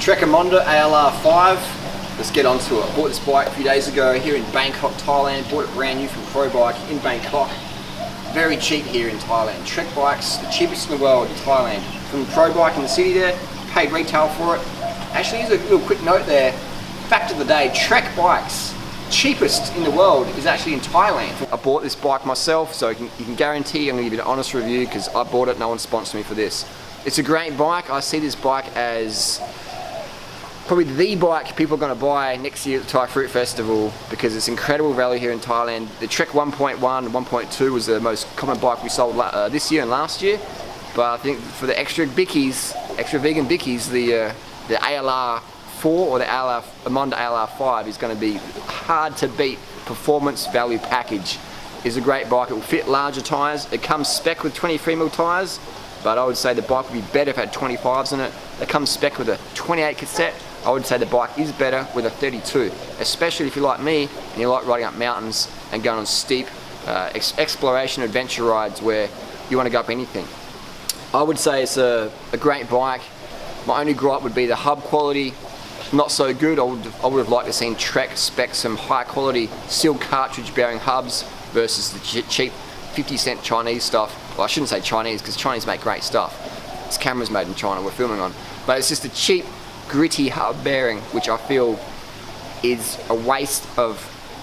Trek Emonda ALR5. Let's get onto it. I bought this bike a few days ago here in Bangkok, Thailand. Bought it brand new from Pro Bike in Bangkok. Very cheap here in Thailand. Trek bikes, the cheapest in the world in Thailand. From Pro Bike in the city there, paid retail for it. Actually, here's a little quick note there. Fact of the day, Trek bikes, cheapest in the world is actually in Thailand. I bought this bike myself, so you can guarantee I'm going to give you an honest review because I bought it, no one sponsored me for this. It's a great bike. I see this bike as probably the bike people are going to buy next year at the Thai Fruit Festival because it's incredible value here in Thailand. The Trek 1.1 and 1.2 was the most common bike we sold this year and last year. But I think for the extra bickies, extra vegan bickies, the ALR4 or the Emonda ALR5 is going to be hard to beat performance value package. It's a great bike. It will fit larger tyres. It comes spec with 23mm tyres, but I would say the bike would be better if it had 25s in it. It comes spec with a 28 cassette. I would say the bike is better with a 32, especially if you're like me and you like riding up mountains and going on steep exploration adventure rides where you want to go up anything. I would say it's a great bike. My only gripe would be the hub quality, not so good. I would have liked to seen Trek spec some high quality steel cartridge bearing hubs versus the cheap 50-cent Chinese stuff. Well, I shouldn't say Chinese because Chinese make great stuff. This camera's made in China we're filming on. But it's just a cheap, gritty hub bearing, which I feel is a waste of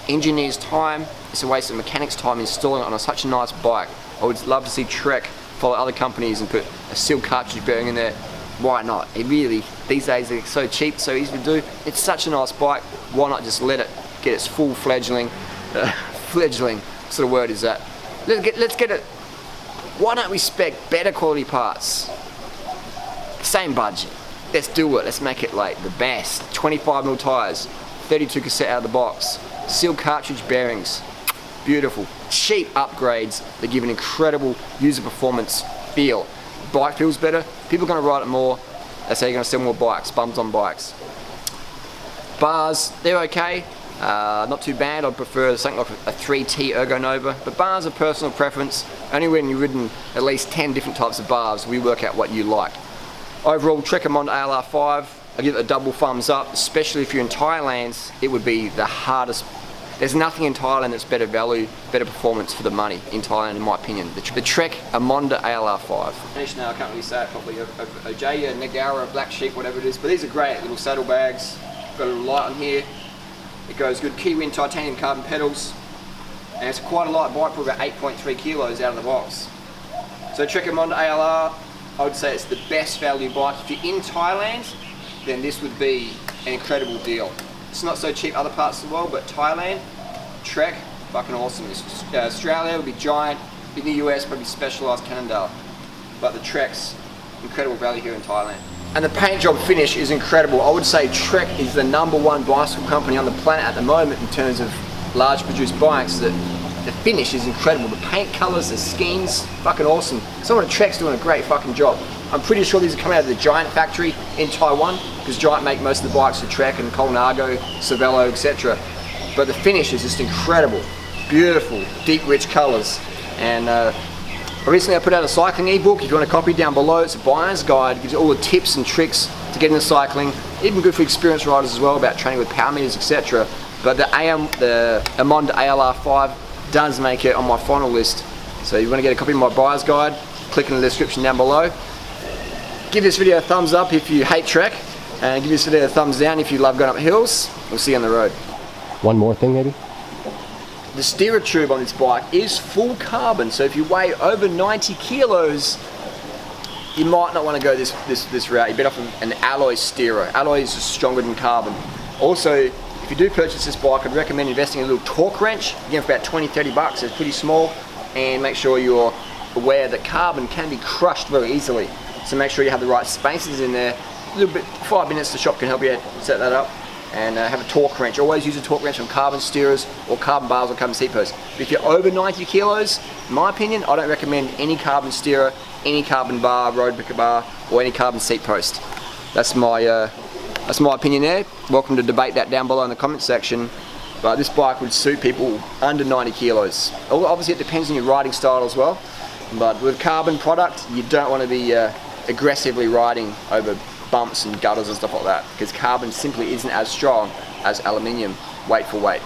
engineers' time. It's a waste of mechanics' time installing it on such a nice bike. I would love to see Trek follow other companies and put a steel cartridge bearing in there. Why not? It really, these days they're so cheap, so easy to do. It's such a nice bike. Why not just let it get its full fledgling, what sort of word is that? Let's get it. Why don't we spec better quality parts? Same budget. Let's do it. Let's make it like the best. 25mm tyres, 32 cassette out of the box, steel cartridge bearings. Beautiful. Cheap upgrades that give an incredible user performance feel. Bike feels better. People are going to ride it more. They say you're going to sell more bikes, bums on bikes. Bars, they're okay. Not too bad. I'd prefer something like a 3T Ergo Nova, but bars are personal preference. Only when you've ridden at least 10 different types of bars, we work out what you like. Overall, Trek Emonda ALR5, I give it a double thumbs up, especially if you're in Thailand. It would be the hardest. There's nothing in Thailand that's better value, better performance for the money in Thailand, in my opinion. The Trek Emonda ALR5. Finish now, I can't really say it properly. Ojaya, Nagara, Black Sheep, whatever it is, but these are great little saddlebags. Got a little light on here. It goes good. Kiwin titanium carbon pedals, and it's quite a light bike, probably about 8.3 kilos out of the box. So Trek Emonda ALR, I would say it's the best value bike. If you're in Thailand, then this would be an incredible deal. It's not so cheap other parts of the world, but Thailand, Trek, fucking awesome. Australia would be Giant. In the US, probably Specialized Cannondale. But the Trek's incredible value here in Thailand. And the paint job finish is incredible. I would say Trek is the #1 bicycle company on the planet at the moment in terms of large produced bikes. The finish is incredible. The paint colours, the schemes, fucking awesome. Someone at Trek's doing a great fucking job. I'm pretty sure these are coming out of the Giant factory in Taiwan because Giant make most of the bikes for Trek and Colnago, Cervelo, etc. But the finish is just incredible. Beautiful, deep, rich colours. And recently I put out a cycling ebook. If you want a copy, down below, it's a buyer's guide. It gives you all the tips and tricks to get into cycling. Even good for experienced riders as well about training with power meters, etc. But the Emonda ALR5 does make it on my final list. So if you want to get a copy of my buyer's guide, click in the description down below. Give this video a thumbs up if you hate Trek, and give this video a thumbs down if you love going up hills. We'll see you on the road. One more thing maybe? The steerer tube on this bike is full carbon, so if you weigh over 90 kilos, you might not want to go this route. You're better off an alloy steerer. Alloy is stronger than carbon. Also, if you do purchase this bike, I'd recommend investing in a little torque wrench. Again, for about 20-30 bucks. It's pretty small, and make sure you're aware that carbon can be crushed very easily. So make sure you have the right spaces in there. A little bit, 5 minutes, the shop can help you set that up. And have a torque wrench. Always use a torque wrench on carbon steerers or carbon bars or carbon seat posts. But if you're over 90 kilos, in my opinion, I don't recommend any carbon steerer, any carbon bar, road picker bar, or any carbon seat post. That's my opinion there. Welcome to debate that down below in the comment section. But this bike would suit people under 90 kilos. Obviously it depends on your riding style as well. But with carbon product, you don't want to be aggressively riding over bumps and gutters and stuff like that, because carbon simply isn't as strong as aluminium weight for weight.